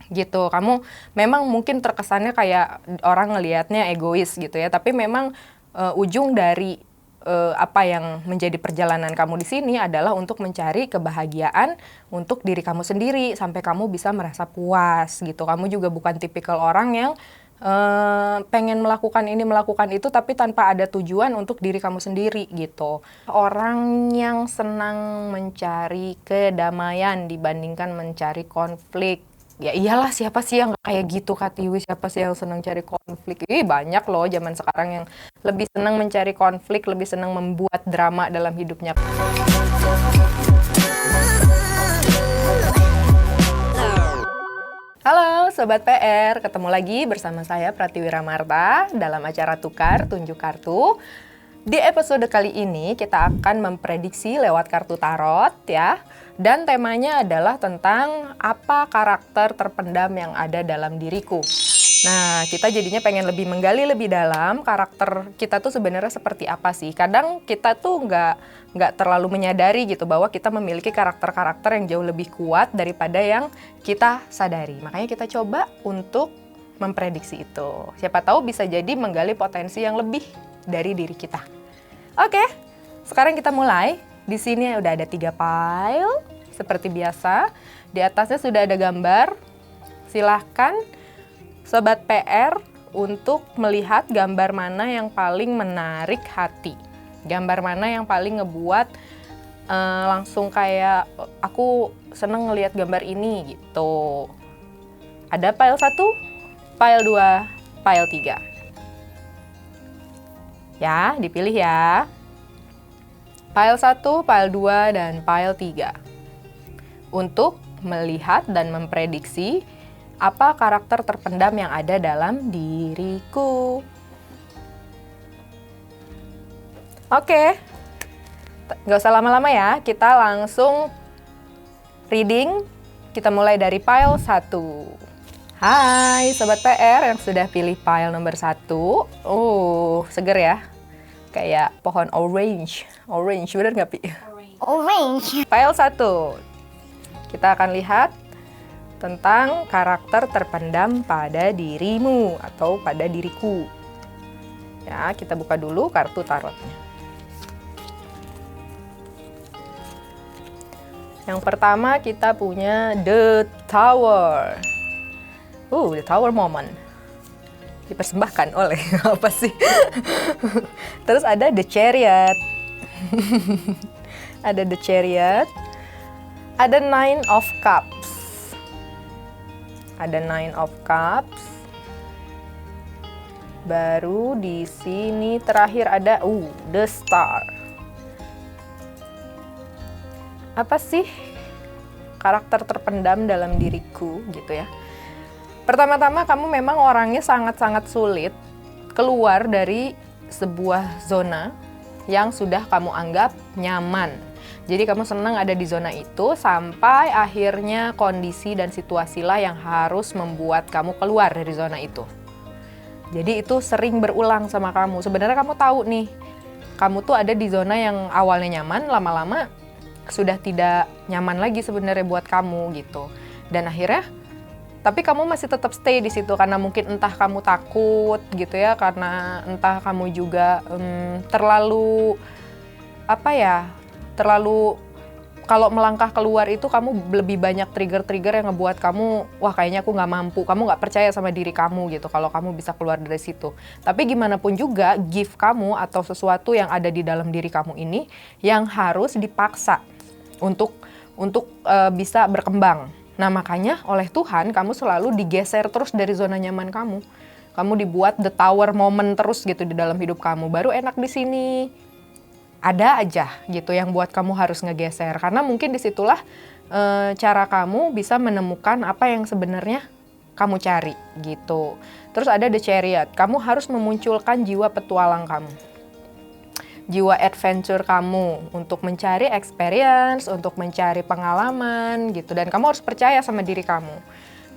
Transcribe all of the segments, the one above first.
gitu. Kamu memang mungkin terkesannya kayak orang ngelihatnya egois gitu ya, tapi memang ujung dari apa yang menjadi perjalanan kamu di sini adalah untuk mencari kebahagiaan untuk diri kamu sendiri sampai kamu bisa merasa puas gitu. Kamu juga bukan tipikal orang yang pengen melakukan ini melakukan itu tapi tanpa ada tujuan untuk diri kamu sendiri gitu. Orang yang senang mencari kedamaian dibandingkan mencari konflik. Ya iyalah, siapa sih yang kayak gitu Kak Tiwi, siapa sih yang senang cari konflik? Banyak loh zaman sekarang yang lebih senang mencari konflik, lebih senang membuat drama dalam hidupnya. Halo Sobat PR, ketemu lagi bersama saya Pratiwi Ramarta dalam acara Tukar Tunjuk Kartu. Di episode kali ini kita akan memprediksi lewat kartu tarot ya. Dan temanya adalah tentang apa karakter terpendam yang ada dalam diriku. Nah, kita jadinya pengen lebih menggali lebih dalam karakter kita tuh sebenarnya seperti apa sih. Kadang kita tuh nggak terlalu menyadari gitu bahwa kita memiliki karakter-karakter yang jauh lebih kuat daripada yang kita sadari. Makanya kita coba untuk memprediksi itu. Siapa tahu bisa jadi menggali potensi yang lebih dari diri kita. Oke, sekarang kita mulai. Di sini udah ada 3 pile, seperti biasa. Di atasnya sudah ada gambar. Silahkan Sobat PR untuk melihat gambar mana yang paling menarik hati. Gambar mana yang paling ngebuat langsung kayak aku seneng ngelihat gambar ini gitu. Ada pile 1, pile 2, pile 3. Ya, dipilih ya. Pile 1, pile 2, dan pile 3. Untuk melihat dan memprediksi apa karakter terpendam yang ada dalam diriku. Oke, nggak usah lama-lama ya, kita langsung reading. Kita mulai dari pile 1. Hai Sobat PR yang sudah pilih pile nomor 1. Seger ya. Kayak pohon orange. Orange, bener nggak, Pi? Orange. File 1. Kita akan lihat tentang karakter terpendam pada dirimu atau pada diriku. Ya, kita buka dulu kartu tarotnya. Yang pertama kita punya The Tower. The Tower moment. Dipersembahkan oleh apa sih? Terus ada The Chariot. Ada The Chariot. Ada Nine of Cups. Ada Nine of Cups. Baru di sini terakhir ada The Star. Apa sih karakter terpendam dalam diriku gitu ya? Pertama-tama kamu memang orangnya sangat-sangat sulit keluar dari sebuah zona yang sudah kamu anggap nyaman. Jadi kamu senang ada di zona itu sampai akhirnya kondisi dan situasilah yang harus membuat kamu keluar dari zona itu. Jadi itu sering berulang sama kamu. Sebenarnya kamu tahu nih, kamu tuh ada di zona yang awalnya nyaman, lama-lama sudah tidak nyaman lagi sebenarnya buat kamu gitu. Dan akhirnya tapi kamu masih tetap stay di situ karena mungkin entah kamu takut gitu ya, karena entah kamu juga terlalu kalau melangkah keluar itu kamu lebih banyak trigger-trigger yang ngebuat kamu, wah kayaknya aku nggak mampu, kamu nggak percaya sama diri kamu gitu kalau kamu bisa keluar dari situ. Tapi gimana pun juga gift kamu atau sesuatu yang ada di dalam diri kamu ini yang harus dipaksa untuk bisa berkembang. Nah makanya oleh Tuhan kamu selalu digeser terus dari zona nyaman kamu. Kamu dibuat the tower moment terus gitu di dalam hidup kamu. Baru enak di sini. Ada aja gitu yang buat kamu harus ngegeser. Karena mungkin disitulah cara kamu bisa menemukan apa yang sebenarnya kamu cari gitu. Terus ada the chariot. Kamu harus memunculkan jiwa petualang kamu. Jiwa adventure kamu untuk mencari experience, untuk mencari pengalaman gitu. Dan kamu harus percaya sama diri kamu.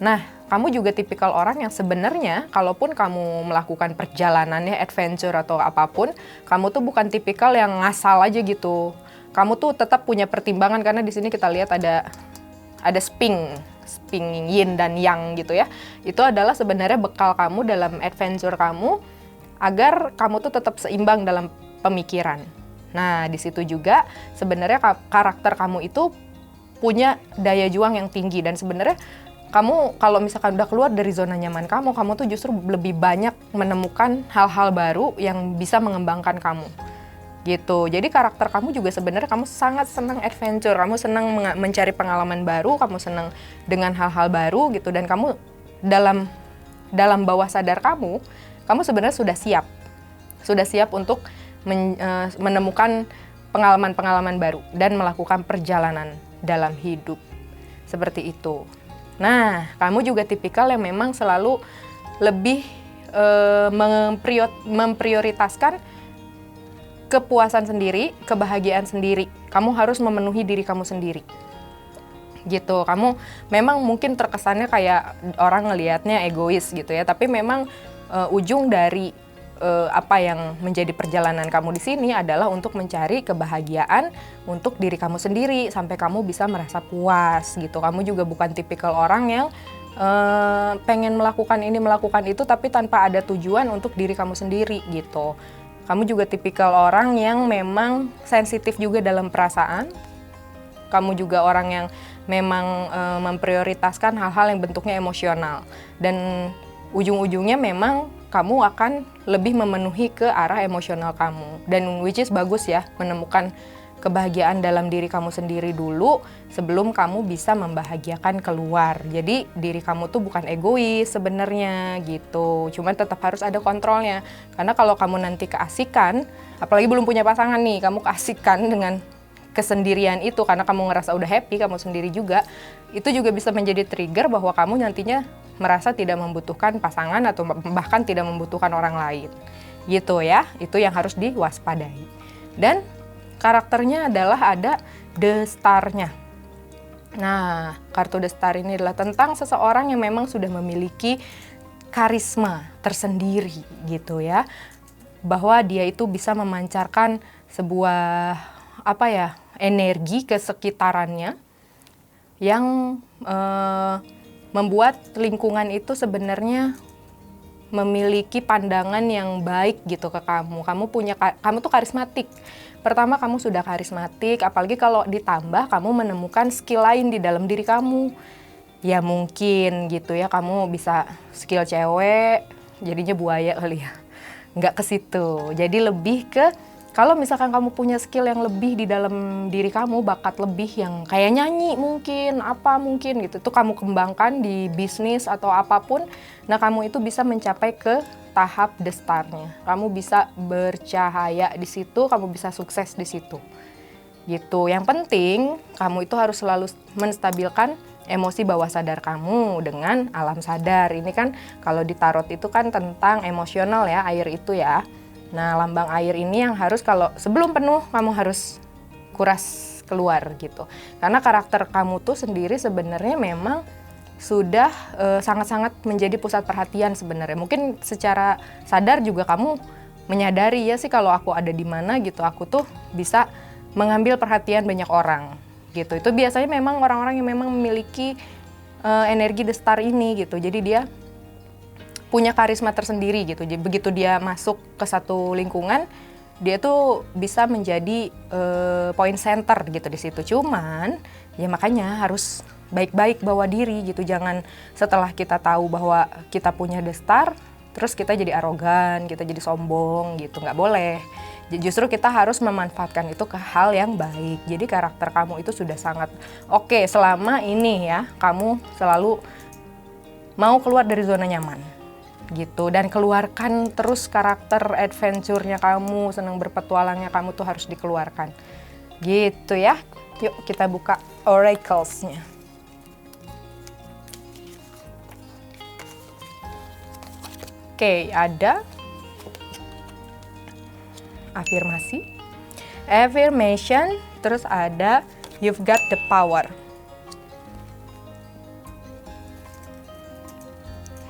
Nah, kamu juga tipikal orang yang sebenarnya kalaupun kamu melakukan perjalanannya adventure atau apapun, kamu tuh bukan tipikal yang ngasal aja gitu. Kamu tuh tetap punya pertimbangan karena di sini kita lihat ada Sphinx. spinning yin dan yang gitu ya. Itu adalah sebenarnya bekal kamu dalam adventure kamu agar kamu tuh tetap seimbang dalam pemikiran. Nah, di situ juga sebenarnya karakter kamu itu punya daya juang yang tinggi, dan sebenarnya kamu kalau misalkan udah keluar dari zona nyaman kamu tuh justru lebih banyak menemukan hal-hal baru yang bisa mengembangkan kamu. Gitu. Jadi karakter kamu juga sebenarnya kamu sangat senang adventure, kamu senang mencari pengalaman baru, kamu senang dengan hal-hal baru gitu, dan kamu dalam bawah sadar kamu sebenarnya sudah siap untuk menemukan pengalaman-pengalaman baru dan melakukan perjalanan dalam hidup seperti itu. Nah, kamu juga tipikal yang memang selalu lebih memprioritaskan kepuasan sendiri, kebahagiaan sendiri. Kamu harus memenuhi diri kamu sendiri. Gitu. Kamu memang mungkin terkesannya kayak orang ngelihatnya egois gitu ya, tapi memang ujung dari apa yang menjadi perjalanan kamu di sini adalah untuk mencari kebahagiaan untuk diri kamu sendiri sampai kamu bisa merasa puas gitu. Kamu juga bukan tipikal orang yang pengen melakukan ini, melakukan itu tapi tanpa ada tujuan untuk diri kamu sendiri gitu. Kamu juga tipikal orang yang memang sensitif juga dalam perasaan. Kamu juga orang yang memang memprioritaskan hal-hal yang bentuknya emosional. Dan ujung-ujungnya memang kamu akan lebih memenuhi ke arah emosional kamu. Dan which is bagus ya, menemukan kebahagiaan dalam diri kamu sendiri dulu sebelum kamu bisa membahagiakan keluar. Jadi diri kamu tuh bukan egois sebenarnya gitu. Cuman tetap harus ada kontrolnya. Karena kalau kamu nanti keasikan, apalagi belum punya pasangan nih, kamu keasikan dengan kesendirian itu karena kamu ngerasa udah happy, kamu sendiri juga, itu juga bisa menjadi trigger bahwa kamu nantinya merasa tidak membutuhkan pasangan atau bahkan tidak membutuhkan orang lain. Gitu ya, itu yang harus diwaspadai. Dan karakternya adalah ada The Star-nya. Nah, kartu The Star ini adalah tentang seseorang yang memang sudah memiliki karisma tersendiri gitu ya. Bahwa dia itu bisa memancarkan sebuah energi ke sekitarannya yang membuat lingkungan itu sebenarnya memiliki pandangan yang baik gitu ke kamu. Kamu tuh karismatik. Pertama, kamu sudah karismatik, apalagi kalau ditambah kamu menemukan skill lain di dalam diri kamu. Ya mungkin gitu ya, kamu bisa skill cewek, jadinya buaya kali ya. Nggak ke situ. Jadi lebih ke, kalau misalkan kamu punya skill yang lebih di dalam diri kamu, bakat lebih yang kayak nyanyi mungkin, apa mungkin gitu, itu kamu kembangkan di bisnis atau apapun, nah kamu itu bisa mencapai ke tahap The Star-nya. Kamu bisa bercahaya di situ, kamu bisa sukses di situ. Gitu. Yang penting, kamu itu harus selalu menstabilkan emosi bawah sadar kamu dengan alam sadar. Ini kan kalau di tarot itu kan tentang emosional ya, air itu ya. Nah, lambang air ini yang harus kalau sebelum penuh kamu harus kuras keluar gitu. Karena karakter kamu tuh sendiri sebenarnya memang sudah sangat-sangat menjadi pusat perhatian sebenarnya. Mungkin secara sadar juga kamu menyadari ya sih kalau aku ada di mana gitu, aku tuh bisa mengambil perhatian banyak orang gitu. Itu biasanya memang orang-orang yang memang memiliki energi The Star ini gitu. Jadi dia punya karisma tersendiri gitu. Jadi begitu dia masuk ke satu lingkungan, dia tuh bisa menjadi point center gitu di situ. Cuman ya makanya harus baik-baik bawa diri gitu. Jangan setelah kita tahu bahwa kita punya The Star, terus kita jadi arogan, kita jadi sombong gitu. Nggak boleh. Justru kita harus memanfaatkan itu ke hal yang baik. Jadi karakter kamu itu sudah sangat oke selama ini ya, kamu selalu mau keluar dari zona nyaman gitu. Dan keluarkan terus karakter adventure-nya kamu, senang berpetualangnya kamu tuh harus dikeluarkan. Gitu ya. Yuk kita buka oracles-nya. Oke, ada afirmasi, affirmation, terus ada you've got the power.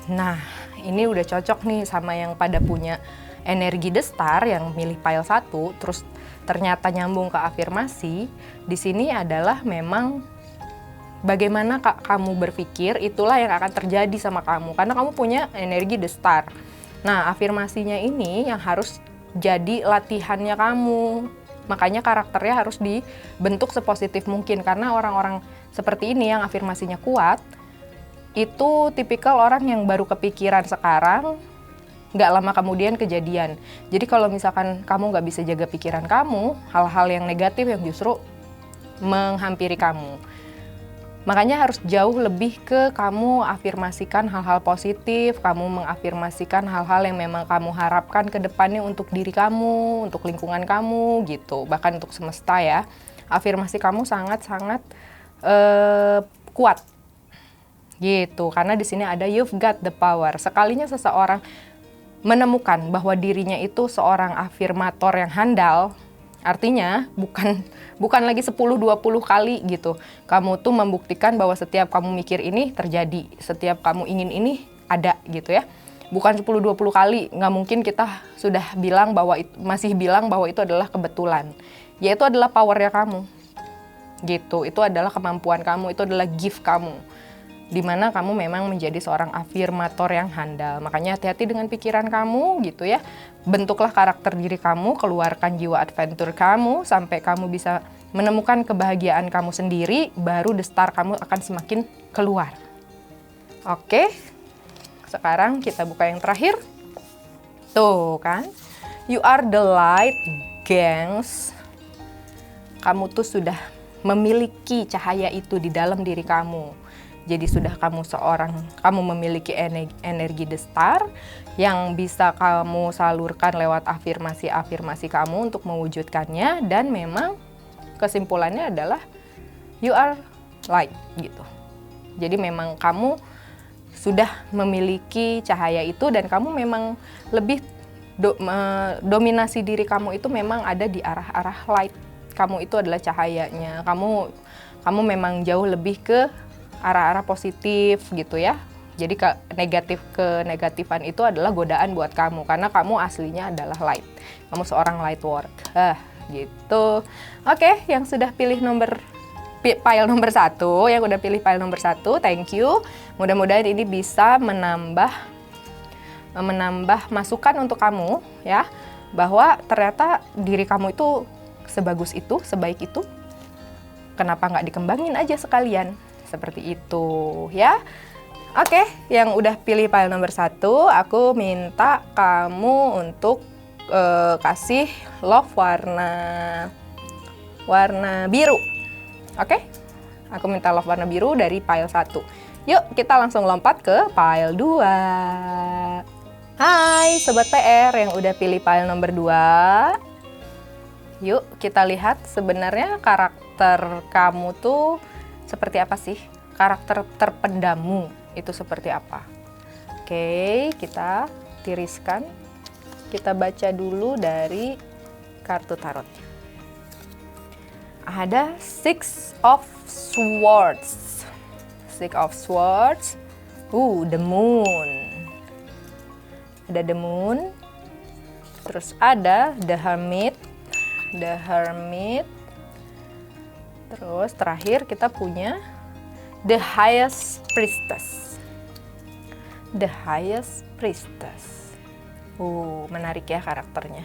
Nah, ini udah cocok nih sama yang pada punya energi The Star yang milih pile 1, terus ternyata nyambung ke afirmasi. Di sini adalah memang bagaimana kamu berpikir, itulah yang akan terjadi sama kamu. Karena kamu punya energi the star. Nah, afirmasinya ini yang harus jadi latihannya kamu. Makanya karakternya harus dibentuk sepositif mungkin. Karena orang-orang seperti ini yang afirmasinya kuat, itu tipikal orang yang baru kepikiran sekarang, nggak lama kemudian kejadian. Jadi kalau misalkan kamu nggak bisa jaga pikiran kamu, hal-hal yang negatif yang justru menghampiri kamu. Makanya harus jauh lebih ke kamu afirmasikan hal-hal positif, kamu mengafirmasikan hal-hal yang memang kamu harapkan ke depannya untuk diri kamu, untuk lingkungan kamu gitu, bahkan untuk semesta ya. Afirmasi kamu sangat-sangat kuat gitu, karena di sini ada you've got the power. Sekalinya seseorang menemukan bahwa dirinya itu seorang afirmator yang handal, artinya bukan lagi 10-20 kali gitu. Kamu tuh membuktikan bahwa setiap kamu mikir ini terjadi, setiap kamu ingin ini ada gitu ya. Bukan 10-20 kali, nggak mungkin kita sudah bilang bahwa masih bilang bahwa itu adalah kebetulan. Ya itu adalah powernya kamu. Gitu, itu adalah kemampuan kamu, itu adalah gift kamu. Dimana kamu memang menjadi seorang afirmator yang handal. Makanya hati-hati dengan pikiran kamu gitu ya. Bentuklah karakter diri kamu, keluarkan jiwa adventure kamu, sampai kamu bisa menemukan kebahagiaan kamu sendiri, baru the star kamu akan semakin keluar. Oke, sekarang kita buka yang terakhir. Tuh kan, you are the light, gengs. Kamu tuh sudah memiliki cahaya itu di dalam diri kamu. Jadi sudah kamu memiliki energi the star yang bisa kamu salurkan lewat afirmasi-afirmasi kamu untuk mewujudkannya, dan memang kesimpulannya adalah you are light gitu. Jadi memang kamu sudah memiliki cahaya itu, dan kamu memang lebih dominasi diri kamu itu memang ada di arah-arah light. Kamu itu adalah cahayanya. Kamu memang jauh lebih ke arah-arah positif gitu ya. Jadi kenegatifan itu adalah godaan buat kamu, karena kamu aslinya adalah light. Kamu seorang light work. Gitu. Oke, yang sudah pilih file nomor 1, yang udah pilih file nomor 1, thank you. Mudah-mudahan ini bisa menambah masukan untuk kamu ya, bahwa ternyata diri kamu itu sebagus itu, sebaik itu. Kenapa nggak dikembangin aja sekalian? Seperti itu ya. Oke, yang udah pilih file nomor 1, aku minta kamu untuk kasih love warna biru. Oke, aku minta love warna biru dari file 1. Yuk kita langsung lompat ke file 2. Hai Sobat PR yang udah pilih file nomor 2. Yuk kita lihat sebenarnya karakter kamu tuh seperti apa sih? Karakter terpendammu itu seperti apa? Oke, kita tiriskan. Kita baca dulu dari kartu tarotnya. Ada Six of Swords. Six of Swords. The Moon. Ada The Moon. Terus ada The Hermit. The Hermit. Terus terakhir kita punya The Highest Priestess. The Highest Priestess. Menarik ya karakternya.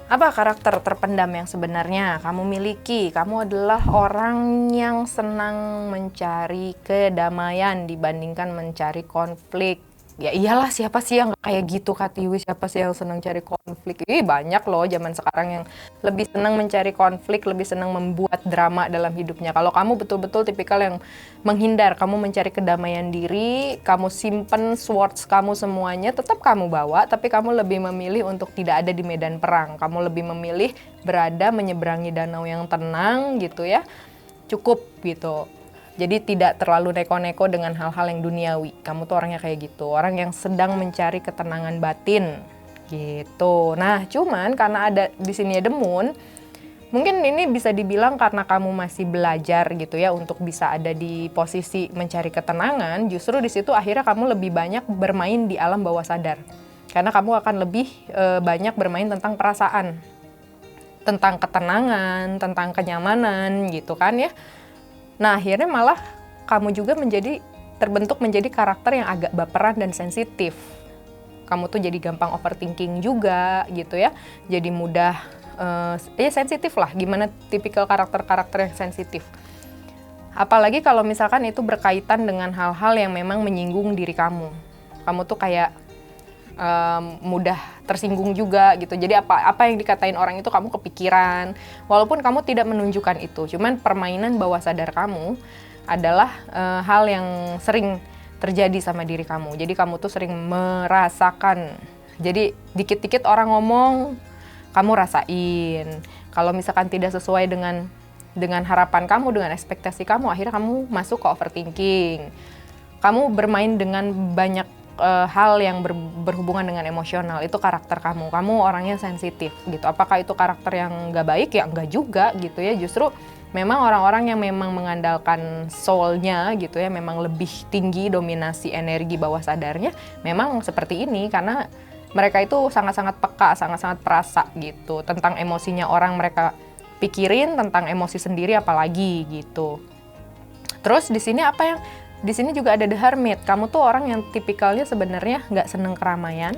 Apa karakter terpendam yang sebenarnya kamu miliki? Kamu adalah orang yang senang mencari kedamaian dibandingkan mencari konflik. Ya iyalah, siapa sih yang kayak gitu Kak Tiwi, siapa sih yang senang cari konflik? Banyak loh zaman sekarang yang lebih senang mencari konflik, lebih senang membuat drama dalam hidupnya. Kalau kamu betul-betul tipikal yang menghindar, kamu mencari kedamaian diri, kamu simpen swords kamu semuanya, tetap kamu bawa, tapi kamu lebih memilih untuk tidak ada di medan perang. Kamu lebih memilih berada menyeberangi danau yang tenang gitu ya, cukup gitu. Jadi tidak terlalu neko-neko dengan hal-hal yang duniawi. Kamu tuh orangnya kayak gitu, orang yang sedang mencari ketenangan batin gitu. Nah, cuman karena ada di sini ada The Moon, mungkin ini bisa dibilang karena kamu masih belajar gitu ya untuk bisa ada di posisi mencari ketenangan. Justru di situ akhirnya kamu lebih banyak bermain di alam bawah sadar. Karena kamu akan lebih banyak bermain tentang perasaan, tentang ketenangan, tentang kenyamanan gitu kan ya. Nah, akhirnya malah kamu juga terbentuk menjadi karakter yang agak baperan dan sensitif. Kamu tuh jadi gampang overthinking juga gitu ya. Jadi mudah sensitif lah, gimana tipikal karakter-karakter yang sensitif. Apalagi kalau misalkan itu berkaitan dengan hal-hal yang memang menyinggung diri kamu. Kamu tuh kayak mudah tersinggung juga gitu. Jadi apa yang dikatain orang itu kamu kepikiran. Walaupun kamu tidak menunjukkan itu. Cuman permainan bawah sadar kamu adalah hal yang sering terjadi sama diri kamu. Jadi kamu tuh sering merasakan. Jadi dikit-dikit orang ngomong, kamu rasain. Kalau misalkan tidak sesuai dengan harapan kamu, dengan ekspektasi kamu, akhirnya kamu masuk ke overthinking. Kamu bermain dengan banyak hal yang berhubungan dengan emosional. Itu karakter kamu. Kamu orangnya sensitif gitu. Apakah itu karakter yang nggak baik? Ya nggak juga gitu ya. Justru memang orang-orang yang memang mengandalkan soul-nya gitu ya, memang lebih tinggi dominasi energi bawah sadarnya, memang seperti ini karena mereka itu sangat-sangat peka, sangat-sangat perasa gitu tentang emosinya orang, mereka pikirin tentang emosi sendiri apalagi gitu. Terus di sini juga ada The Hermit. Kamu tuh orang yang tipikalnya sebenarnya nggak seneng keramaian.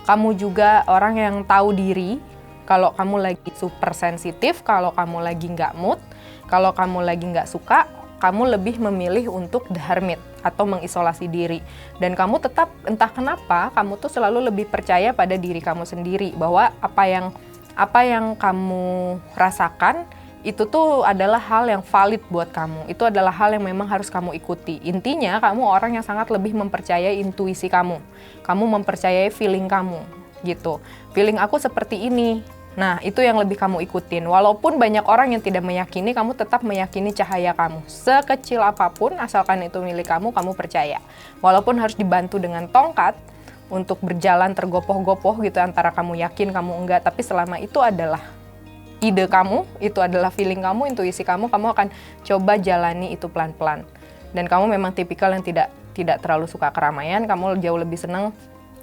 Kamu juga orang yang tahu diri. Kalau kamu lagi super sensitif, kalau kamu lagi nggak mood, kalau kamu lagi nggak suka, kamu lebih memilih untuk The Hermit atau mengisolasi diri. Dan kamu tetap, entah kenapa, kamu tuh selalu lebih percaya pada diri kamu sendiri. Bahwa apa yang kamu rasakan, itu tuh adalah hal yang valid buat kamu. Itu adalah hal yang memang harus kamu ikuti. Intinya, kamu orang yang sangat lebih mempercayai intuisi kamu. Kamu mempercayai feeling kamu, gitu. Feeling aku seperti ini. Nah, itu yang lebih kamu ikutin. Walaupun banyak orang yang tidak meyakini, kamu tetap meyakini cahaya kamu. Sekecil apapun, asalkan itu milik kamu, kamu percaya. Walaupun harus dibantu dengan tongkat untuk berjalan tergopoh-gopoh gitu antara kamu yakin, kamu enggak. Tapi selama itu adalah ide kamu, itu adalah feeling kamu, intuisi kamu akan coba jalani itu pelan-pelan. Dan kamu memang tipikal yang tidak terlalu suka keramaian, kamu jauh lebih senang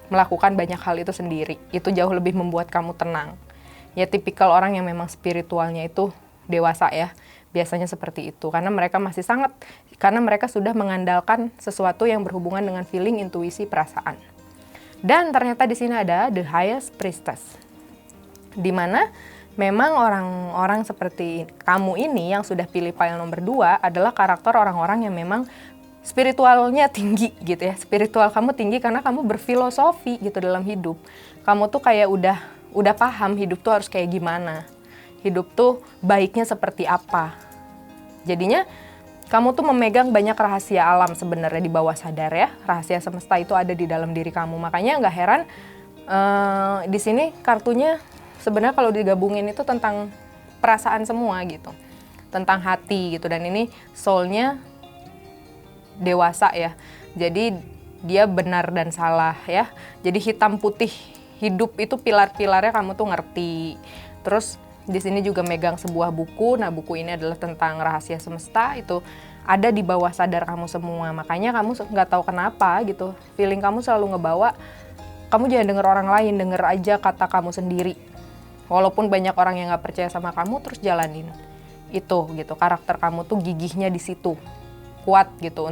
melakukan banyak hal itu sendiri. Itu jauh lebih membuat kamu tenang. Ya tipikal orang yang memang spiritualnya itu dewasa ya, biasanya seperti itu. Karena mereka sudah mengandalkan sesuatu yang berhubungan dengan feeling, intuisi, perasaan. Dan ternyata di sini ada The Highest Priestess. Di mana memang orang-orang seperti kamu ini yang sudah pilih file nomor 2 adalah karakter orang-orang yang memang spiritualnya tinggi gitu ya. Spiritual kamu tinggi karena kamu berfilosofi gitu dalam hidup. Kamu tuh kayak udah paham hidup tuh harus kayak gimana. Hidup tuh baiknya seperti apa. Jadinya kamu tuh memegang banyak rahasia alam sebenarnya di bawah sadar ya. Rahasia semesta itu ada di dalam diri kamu. Makanya nggak heran di sini kartunya sebenarnya kalau digabungin itu tentang perasaan semua gitu. Tentang hati gitu. Dan ini soul-nya dewasa ya. Jadi dia benar dan salah ya. Jadi hitam putih hidup itu pilar-pilarnya kamu tuh ngerti. Terus di sini juga megang sebuah buku. Nah, buku ini adalah tentang rahasia semesta. Itu ada di bawah sadar kamu semua. Makanya kamu nggak tahu kenapa gitu. Feeling kamu selalu ngebawa. Kamu jangan denger orang lain, denger aja kata kamu sendiri. Walaupun banyak orang yang nggak percaya sama kamu, terus jalanin. Itu gitu. Karakter kamu tuh gigihnya di situ. Kuat gitu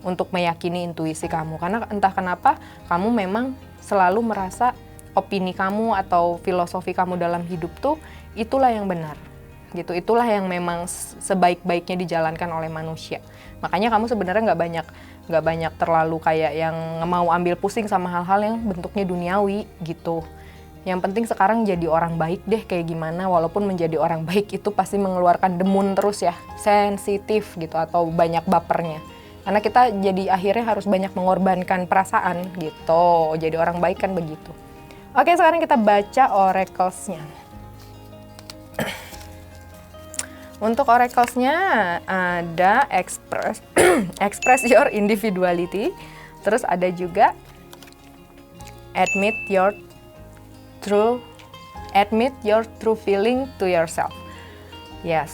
untuk meyakini intuisi kamu. Karena entah kenapa kamu memang selalu merasa opini kamu atau filosofi kamu dalam hidup tuh itulah yang benar gitu, itulah yang memang sebaik-baiknya dijalankan oleh manusia. Makanya kamu sebenarnya nggak banyak terlalu kayak yang mau ambil pusing sama hal-hal yang bentuknya duniawi gitu. Yang penting sekarang jadi orang baik deh kayak gimana, walaupun menjadi orang baik itu pasti mengeluarkan demun terus ya, sensitif gitu atau banyak bapernya. Karena kita jadi akhirnya harus banyak mengorbankan perasaan gitu. Jadi orang baik kan begitu. Oke, sekarang kita baca oracles-nya. Untuk oracles-nya ada express your individuality. Terus ada juga admit your true feeling to yourself. Yes.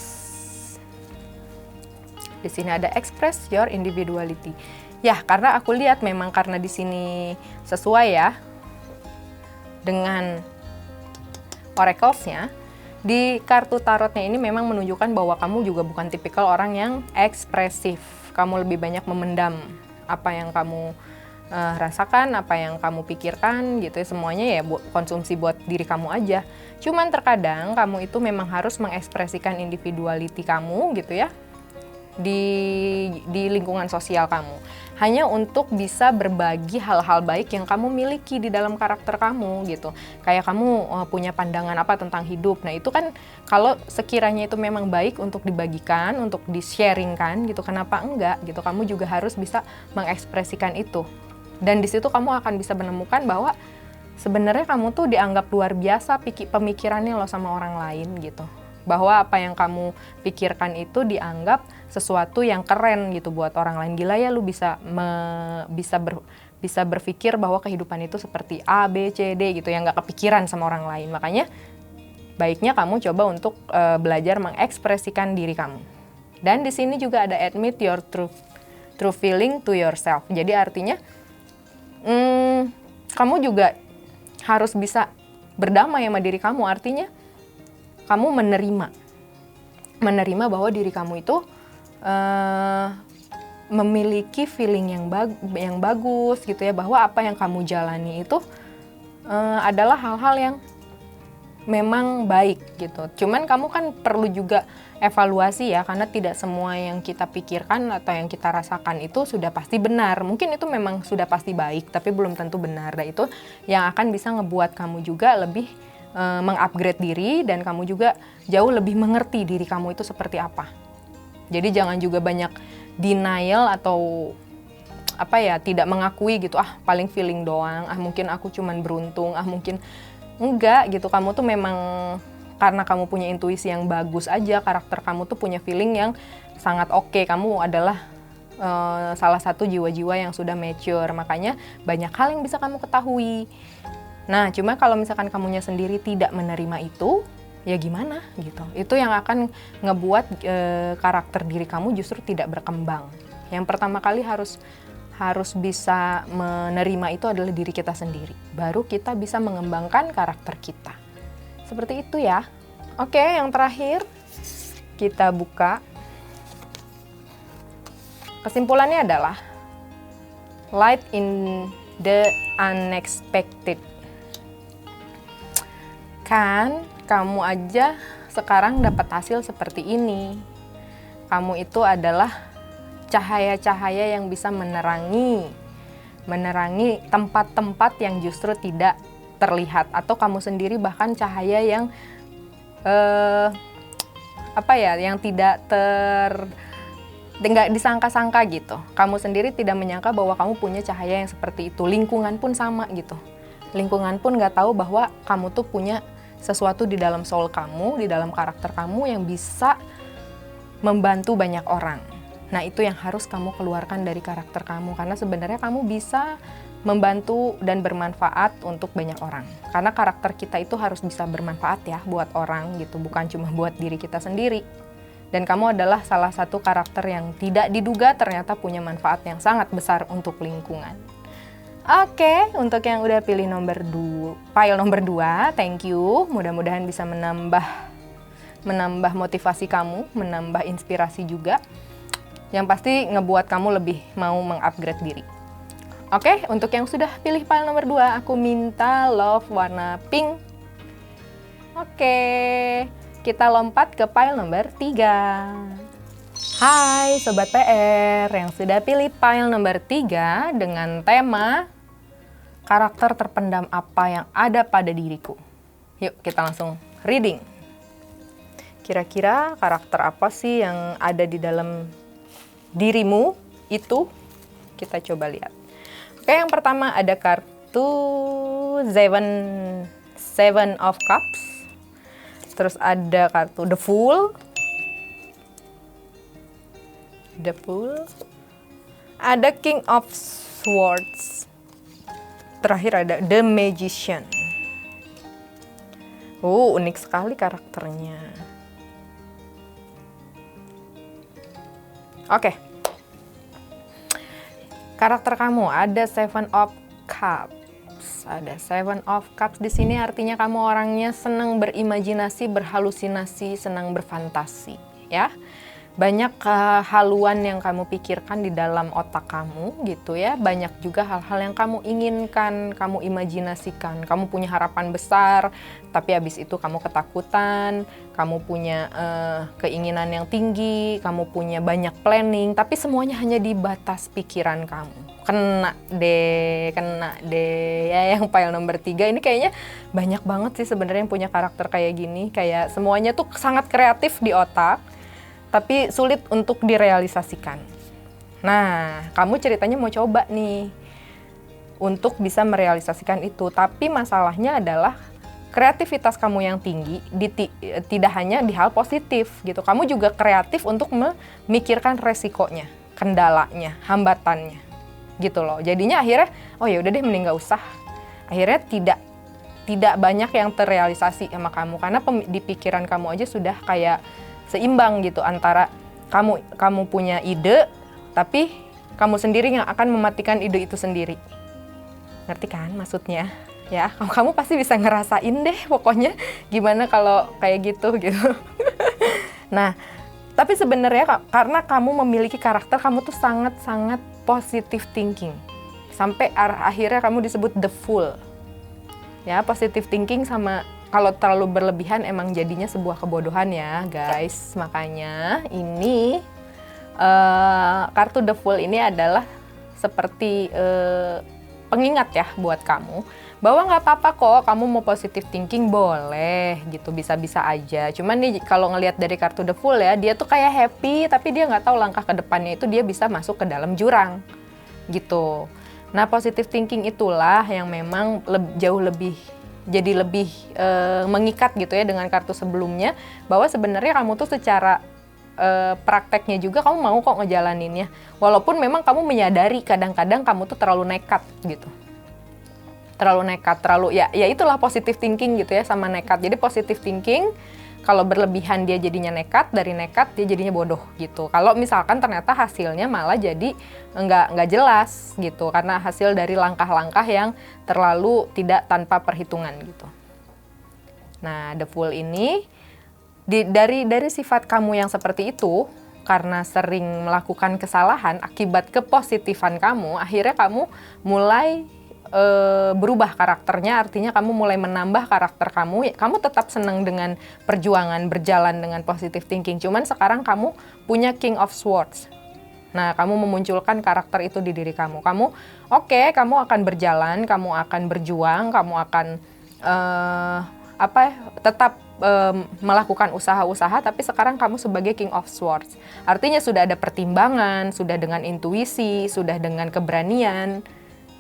Di sini ada express your individuality. Ya, karena aku lihat memang karena di sini sesuai ya dengan oracles-nya. Di kartu tarotnya ini memang menunjukkan bahwa kamu juga bukan tipikal orang yang ekspresif. Kamu lebih banyak memendam apa yang kamu rasakan, apa yang kamu pikirkan gitu ya, semuanya ya konsumsi buat diri kamu aja. Cuman terkadang kamu itu memang harus mengekspresikan individuality kamu gitu ya di lingkungan sosial kamu, hanya untuk bisa berbagi hal-hal baik yang kamu miliki di dalam karakter kamu gitu. Kayak kamu punya pandangan apa tentang hidup. Nah itu kan kalau sekiranya itu memang baik untuk dibagikan, untuk di-sharingkan gitu, kenapa enggak gitu. Kamu juga harus bisa mengekspresikan itu. Dan di situ kamu akan bisa menemukan bahwa sebenarnya kamu tuh dianggap luar biasa pemikirannya lo sama orang lain gitu. Bahwa apa yang kamu pikirkan itu dianggap sesuatu yang keren gitu buat orang lain. Gila ya lu bisa berpikir bahwa kehidupan itu seperti A, B, C, D gitu yang nggak kepikiran sama orang lain. Makanya baiknya kamu coba untuk belajar mengekspresikan diri kamu. Dan di sini juga ada admit your true feeling to yourself. Jadi artinya kamu juga harus bisa berdamai sama diri kamu. Artinya kamu menerima bahwa diri kamu itu memiliki feeling yang bagus gitu ya, bahwa apa yang kamu jalani itu adalah hal-hal yang memang baik gitu. Cuman kamu kan perlu juga evaluasi ya, karena tidak semua yang kita pikirkan atau yang kita rasakan itu sudah pasti benar. Mungkin itu memang sudah pasti baik, tapi belum tentu benar. Dan itu yang akan bisa ngebuat kamu juga lebih mengupgrade diri, dan kamu juga jauh lebih mengerti diri kamu itu seperti apa. Jadi jangan juga banyak denial atau apa ya, tidak mengakui gitu, paling feeling doang, mungkin aku cuman beruntung, mungkin enggak gitu. Kamu tuh memang karena kamu punya intuisi yang bagus aja, karakter kamu tuh punya feeling yang sangat oke. Kamu adalah salah satu jiwa-jiwa yang sudah mature, makanya banyak hal yang bisa kamu ketahui. Nah, cuma kalau misalkan kamunya sendiri tidak menerima itu, ya gimana gitu. Itu yang akan ngebuat karakter diri kamu justru tidak berkembang. Yang pertama kali harus bisa menerima itu adalah diri kita sendiri. Baru kita bisa mengembangkan karakter kita. Seperti itu ya. Oke, yang terakhir kita buka. Kesimpulannya adalah light in the unexpected. Kan kamu aja sekarang dapat hasil seperti ini. Kamu itu adalah cahaya-cahaya yang bisa menerangi tempat-tempat yang justru tidak terlihat, atau kamu sendiri bahkan cahaya yang yang nggak disangka-sangka gitu. Kamu sendiri tidak menyangka bahwa kamu punya cahaya yang seperti itu. Lingkungan pun sama gitu. Lingkungan pun nggak tahu bahwa kamu tuh punya sesuatu di dalam soul kamu, di dalam karakter kamu yang bisa membantu banyak orang. Nah, itu yang harus kamu keluarkan dari karakter kamu, karena sebenarnya kamu bisa membantu dan bermanfaat untuk banyak orang. Karena karakter kita itu harus bisa bermanfaat ya buat orang gitu, bukan cuma buat diri kita sendiri. Dan kamu adalah salah satu karakter yang tidak diduga ternyata punya manfaat yang sangat besar untuk lingkungan. Oke, untuk yang udah pilih file nomor 2, thank you. Mudah-mudahan bisa menambah motivasi kamu, menambah inspirasi juga. Yang pasti ngebuat kamu lebih mau mengupgrade diri. Oke, untuk yang sudah pilih file nomor 2, aku minta love warna pink. Oke, kita lompat ke file nomor 3. Hai Sobat PR yang sudah pilih file nomor 3 dengan tema karakter terpendam apa yang ada pada diriku. Yuk kita langsung reading. Kira-kira karakter apa sih yang ada di dalam dirimu itu? Kita coba lihat. Oke, yang pertama ada kartu Seven of Cups. Terus ada kartu The Fool. Ada King of Swords. Terakhir ada The Magician. Unik sekali karakternya. Oke. Karakter kamu ada Seven of Cups. Ada Seven of Cups di sini artinya kamu orangnya senang berimajinasi, berhalusinasi, senang berfantasi, ya. Banyak haluan yang kamu pikirkan di dalam otak kamu gitu ya. Banyak juga hal-hal yang kamu inginkan, kamu imajinasikan. Kamu punya harapan besar, tapi habis itu kamu ketakutan. Kamu punya keinginan yang tinggi, kamu punya banyak planning, tapi semuanya hanya di batas pikiran kamu. Kena deh ya. Yang pile nomor 3 ini kayaknya banyak banget sih sebenarnya yang punya karakter kayak gini. Kayak semuanya tuh sangat kreatif di otak, tapi sulit untuk direalisasikan. Nah, kamu ceritanya mau coba nih untuk bisa merealisasikan itu. Tapi masalahnya adalah kreativitas kamu yang tinggi tidak hanya di hal positif gitu. Kamu juga kreatif untuk memikirkan resikonya, kendalanya, hambatannya gitu loh. Jadinya akhirnya, oh ya udah deh mending gak usah. Akhirnya tidak banyak yang terrealisasi sama kamu karena di pikiran kamu aja sudah kayak seimbang gitu antara kamu punya ide tapi kamu sendiri yang akan mematikan ide itu sendiri. Ngerti kan maksudnya? Ya, kamu pasti bisa ngerasain deh pokoknya gimana kalau kayak gitu. Nah, tapi sebenarnya karena kamu memiliki karakter, kamu tuh sangat-sangat positive thinking. Sampai akhirnya kamu disebut the fool. Ya, positive thinking sama kalau terlalu berlebihan emang jadinya sebuah kebodohan ya guys. Makanya ini kartu The Fool ini adalah seperti pengingat ya buat kamu bahwa nggak apa-apa kok kamu mau positive thinking, boleh gitu, bisa-bisa aja. Cuman nih kalau ngelihat dari kartu The Fool ya, dia tuh kayak happy tapi dia nggak tahu langkah ke depannya itu dia bisa masuk ke dalam jurang gitu. Nah, positive thinking itulah yang memang jauh lebih mengikat gitu ya dengan kartu sebelumnya, bahwa sebenarnya kamu tuh secara prakteknya juga kamu mau kok ngejalaninnya, walaupun memang kamu menyadari kadang-kadang kamu tuh terlalu nekat gitu, ya itulah positive thinking gitu ya sama nekat. Jadi positive thinking kalau berlebihan dia jadinya nekat, dari nekat dia jadinya bodoh gitu. Kalau misalkan ternyata hasilnya malah jadi nggak jelas gitu, karena hasil dari langkah-langkah yang terlalu tidak tanpa perhitungan gitu. Nah, The Fool ini dari sifat kamu yang seperti itu, karena sering melakukan kesalahan, akibat kepositifan kamu, akhirnya kamu mulai berubah karakternya. Artinya kamu mulai menambah karakter kamu. Kamu tetap senang dengan perjuangan berjalan dengan positive thinking, cuman sekarang kamu punya King of Swords. Nah, kamu memunculkan karakter itu di diri kamu. Kamu akan berjalan, kamu akan berjuang, kamu akan tetap melakukan usaha-usaha, tapi sekarang kamu sebagai King of Swords. Artinya sudah ada pertimbangan, sudah dengan intuisi, sudah dengan keberanian,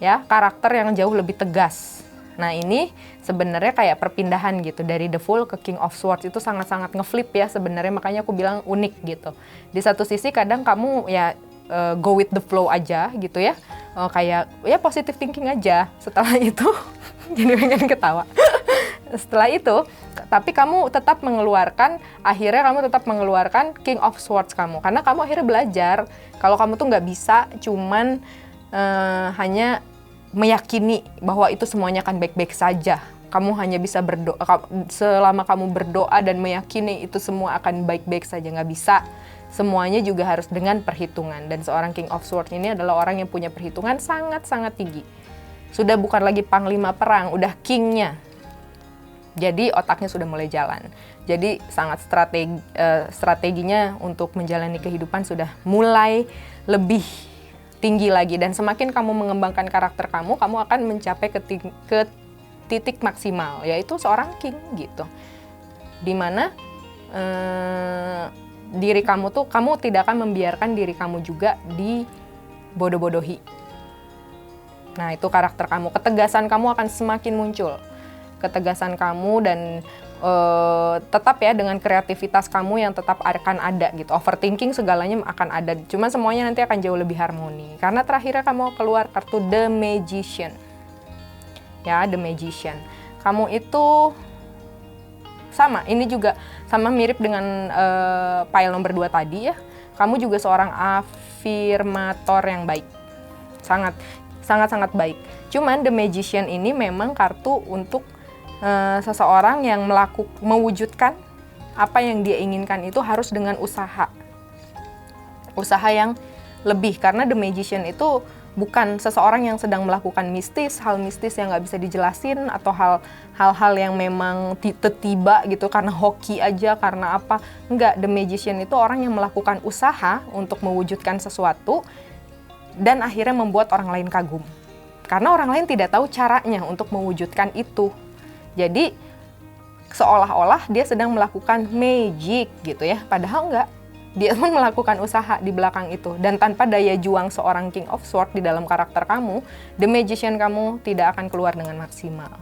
ya, karakter yang jauh lebih tegas. Nah, ini sebenarnya kayak perpindahan gitu dari The Fool ke King of Swords, itu sangat-sangat ngeflip ya sebenarnya, makanya aku bilang unik gitu. Di satu sisi kadang kamu ya go with the flow aja gitu ya, kayak ya positive thinking aja. Setelah itu jadi pengen ketawa. Setelah itu, tapi kamu tetap akhirnya kamu tetap mengeluarkan King of Swords kamu, karena kamu akhirnya belajar kalau kamu tuh nggak bisa cuman hanya meyakini bahwa itu semuanya akan baik-baik saja. Kamu hanya bisa berdoa, selama kamu berdoa dan meyakini itu semua akan baik-baik saja, nggak bisa. Semuanya juga harus dengan perhitungan, dan seorang King of Swords ini adalah orang yang punya perhitungan sangat-sangat tinggi. Sudah bukan lagi panglima perang, udah kingnya. Jadi otaknya sudah mulai jalan. Jadi sangat strateginya untuk menjalani kehidupan sudah mulai lebih tinggi lagi, dan semakin kamu mengembangkan karakter kamu akan mencapai ke titik maksimal, yaitu seorang king gitu. Dimana diri kamu tuh, kamu tidak akan membiarkan diri kamu juga dibodoh-bodohi. Nah, itu karakter kamu, ketegasan kamu akan semakin muncul. Ketegasan kamu dan tetap ya dengan kreativitas kamu yang tetap akan ada gitu. Overthinking segalanya akan ada, cuman semuanya nanti akan jauh lebih harmoni. Karena terakhirnya kamu keluar kartu The Magician. Ya, The Magician. Kamu itu sama, ini juga sama mirip dengan pile nomor 2 tadi ya. Kamu juga seorang afirmator yang baik. sangat-sangat baik. Cuman The Magician ini memang kartu untuk seseorang yang mewujudkan apa yang dia inginkan itu harus dengan usaha yang lebih, karena The Magician itu bukan seseorang yang sedang melakukan hal mistis yang nggak bisa dijelasin, atau hal-hal yang memang tiba-tiba gitu karena hoki aja, karena apa. Enggak, The Magician itu orang yang melakukan usaha untuk mewujudkan sesuatu dan akhirnya membuat orang lain kagum. Karena orang lain tidak tahu caranya untuk mewujudkan itu. Jadi seolah-olah dia sedang melakukan magic gitu ya, padahal enggak. Dia pun melakukan usaha di belakang itu, dan tanpa daya juang seorang King of Swords di dalam karakter kamu, The Magician kamu tidak akan keluar dengan maksimal.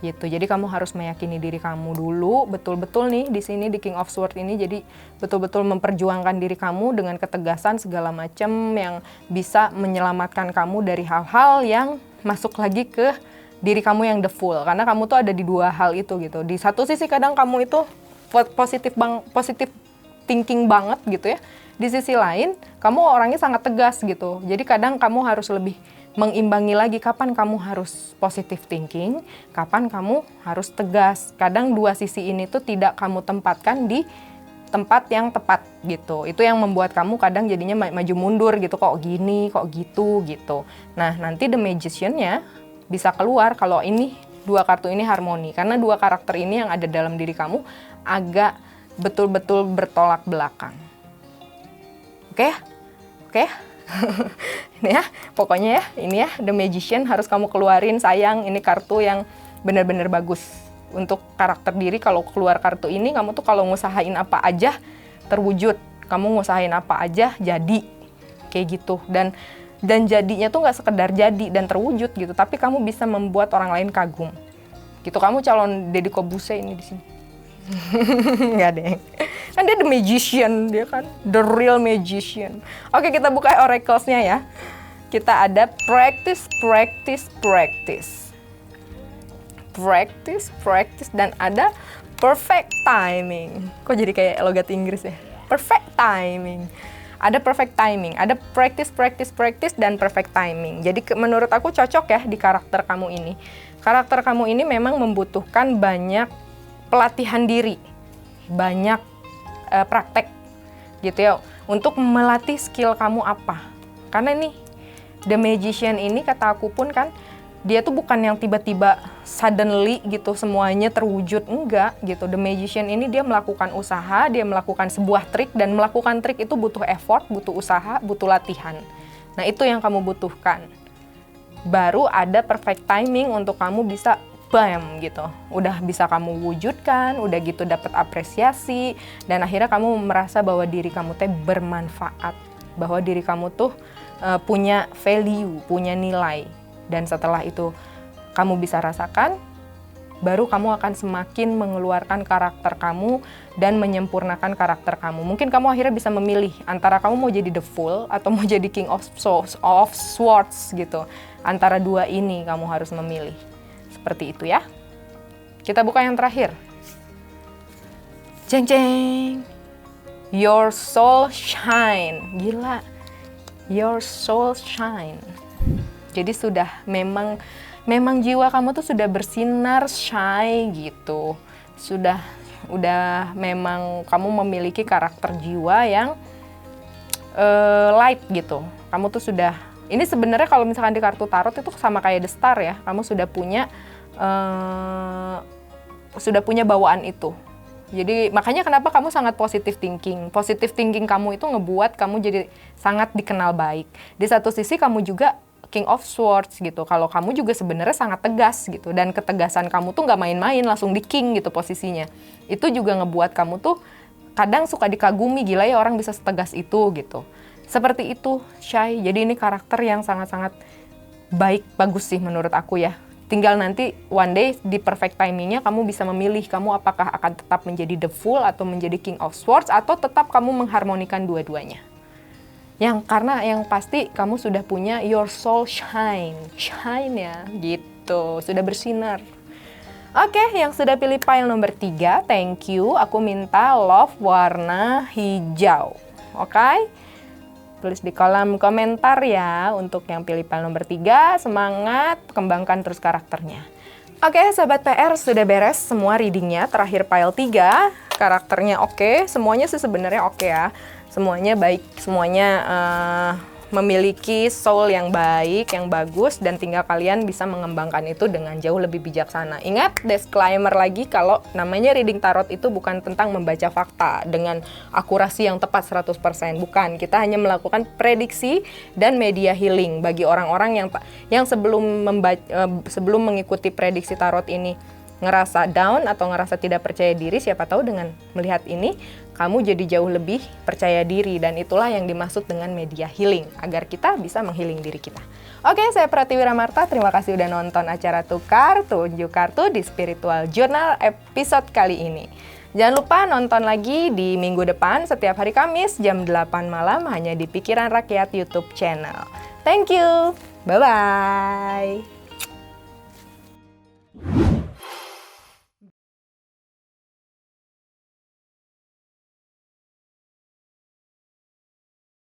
Gitu. Jadi kamu harus meyakini diri kamu dulu, betul-betul nih di sini di King of Swords ini, jadi betul-betul memperjuangkan diri kamu dengan ketegasan segala macam yang bisa menyelamatkan kamu dari hal-hal yang masuk lagi ke diri kamu yang the full. Karena kamu tuh ada di dua hal itu gitu. Di satu sisi kadang kamu itu positif thinking banget gitu ya. Di sisi lain, kamu orangnya sangat tegas gitu. Jadi kadang kamu harus lebih mengimbangi lagi kapan kamu harus positive thinking, kapan kamu harus tegas. Kadang dua sisi ini tuh tidak kamu tempatkan di tempat yang tepat gitu. Itu yang membuat kamu kadang jadinya maju mundur gitu, kok gini, kok gitu gitu. Nah, nanti The Magician-nya bisa keluar kalau ini dua kartu ini harmoni. Karena dua karakter ini yang ada dalam diri kamu agak betul-betul bertolak belakang. Oke? Oke? Ini ya, pokoknya ya, ini ya The Magician harus kamu keluarin, sayang. Ini kartu yang benar-benar bagus untuk karakter diri. Kalau keluar kartu ini, kamu tuh kalau ngusahain apa aja terwujud. Kamu ngusahain apa aja jadi. Kayak gitu. Dan jadinya tuh nggak sekedar jadi dan terwujud gitu, tapi kamu bisa membuat orang lain kagum. Gitu, kamu calon Deddy Corbuzier ini di sini. Nggak deh. Kan dia The Magician, dia kan the real magician. Oke, kita buka oracles-nya ya. Kita ada practice, dan ada perfect timing. Kok jadi kayak logat Inggris ya? Perfect timing. Ada perfect timing, ada practice, dan perfect timing. Jadi menurut aku cocok ya di karakter kamu ini. Karakter kamu ini memang membutuhkan banyak pelatihan diri, banyak praktek gitu ya, untuk melatih skill kamu apa. Karena nih, The Magician ini kata aku pun kan, dia tuh bukan yang tiba-tiba suddenly gitu semuanya terwujud, enggak gitu. The Magician ini dia melakukan usaha, dia melakukan sebuah trik, dan melakukan trik itu butuh effort, butuh usaha, butuh latihan. Nah, itu yang kamu butuhkan. Baru ada perfect timing untuk kamu bisa bam gitu. Udah bisa kamu wujudkan, udah gitu dapat apresiasi, dan akhirnya kamu merasa bahwa diri kamu teh bermanfaat, bahwa diri kamu tuh punya value, punya nilai. Dan setelah itu kamu bisa rasakan, baru kamu akan semakin mengeluarkan karakter kamu dan menyempurnakan karakter kamu. Mungkin kamu akhirnya bisa memilih antara kamu mau jadi the Fool atau mau jadi King of Swords gitu. Antara dua ini kamu harus memilih. Seperti itu ya. Kita buka yang terakhir. Jeng jeng. Your soul shine. Gila. Your soul shine. Jadi sudah memang jiwa kamu tuh sudah bersinar shy gitu. Udah memang kamu memiliki karakter jiwa yang light gitu. Kamu tuh sudah, ini sebenarnya kalau misalkan di kartu tarot itu sama kayak The Star ya. Kamu sudah punya bawaan itu. Jadi makanya kenapa kamu sangat positive thinking. Positive thinking kamu itu ngebuat kamu jadi sangat dikenal baik. Di satu sisi kamu juga King of Swords gitu. Kalau kamu juga sebenarnya sangat tegas gitu, dan ketegasan kamu tuh nggak main-main, langsung di King gitu posisinya. Itu juga ngebuat kamu tuh kadang suka dikagumi, gila ya orang bisa setegas itu gitu. Seperti itu, Shy. Jadi ini karakter yang sangat-sangat baik, bagus sih menurut aku ya. Tinggal nanti one day di perfect timingnya kamu bisa memilih kamu apakah akan tetap menjadi the Fool atau menjadi King of Swords, atau tetap kamu mengharmonikan dua-duanya. Karena yang pasti kamu sudah punya your soul shine ya gitu, sudah bersinar. Oke, yang sudah pilih pile nomor 3, thank you. Aku minta love warna hijau. Oke. Tulis di kolom komentar ya untuk yang pilih file nomor 3. Semangat, kembangkan terus karakternya. Oke, Sobat PR, sudah beres semua readingnya. Terakhir file 3, karakternya oke. Semuanya sih sebenarnya oke ya. Semuanya baik, semuanya memiliki soul yang baik, yang bagus, dan tinggal kalian bisa mengembangkan itu dengan jauh lebih bijaksana. Ingat, disclaimer lagi kalau namanya reading tarot itu bukan tentang membaca fakta dengan akurasi yang tepat 100%. Bukan, kita hanya melakukan prediksi dan media healing bagi orang-orang yang sebelum mengikuti prediksi tarot ini ngerasa down atau ngerasa tidak percaya diri, siapa tahu dengan melihat ini kamu jadi jauh lebih percaya diri, dan itulah yang dimaksud dengan media healing, agar kita bisa menghealing diri kita. Oke, saya Pratiwi Ramarta, terima kasih udah nonton acara Tukar Tunjuk Kartu di Spiritual Journal episode kali ini. Jangan lupa nonton lagi di minggu depan setiap hari Kamis jam 8 malam hanya di Pikiran Rakyat YouTube channel. Thank you, bye-bye.